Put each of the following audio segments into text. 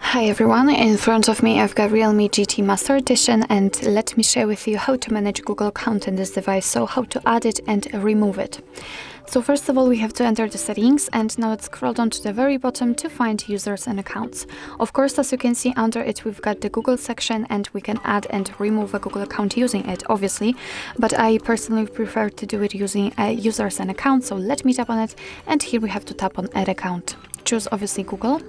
Hi everyone, in front of me I've got Realme GT Master Edition, and let me share with you how to manage Google account in this device, so how to add it and remove it. So first of all, we have to enter the settings, and now let's scroll down to the very bottom to find users and accounts. Of course, as you can see under it, we've got the Google section, and we can add and remove a Google account using it, obviously, but I personally prefer to do it using users and accounts, so let me tap on it, and here we have to tap on add account. Choose obviously Google.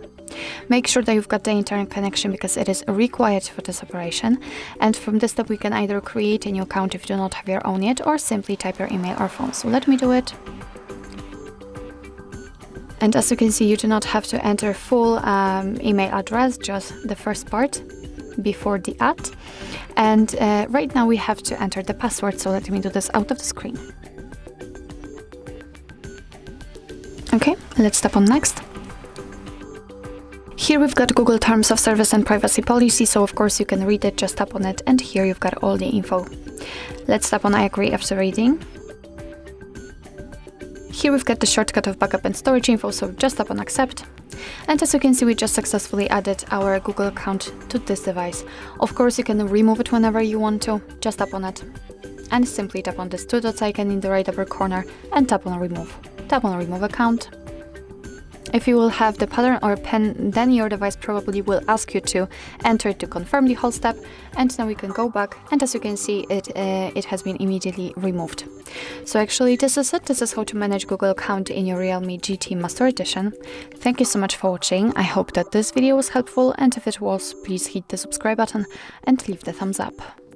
Make sure that you've got the internet connection because it is required for this operation. And from this step, we can either create a new account if you do not have your own yet, or simply type your email or phone. So let me do it. And as you can see, you do not have to enter full email address, just the first part before the @ And right now we have to enter the password. So let me do this out of the screen. Okay, let's tap on next. Here we've got Google Terms of Service and Privacy Policy, so of course you can read it, just tap on it, and here you've got all the info. Let's tap on I agree after reading. Here we've got the shortcut of backup and storage info, so just tap on accept. And as you can see, we just successfully added our Google account to this device. Of course, you can remove it whenever you want to, just tap on it. And simply tap on this 2 dots icon in the right upper corner and tap on remove. Tap on remove account. If you will have the pattern or pen, then your device probably will ask you to enter to confirm the whole step. And now we can go back, and as you can see, it has been immediately removed. So actually this is it. This is how to manage Google account in your Realme GT Master Edition. Thank you so much for watching. I hope that this video was helpful, and if it was, please hit the subscribe button and leave the thumbs up.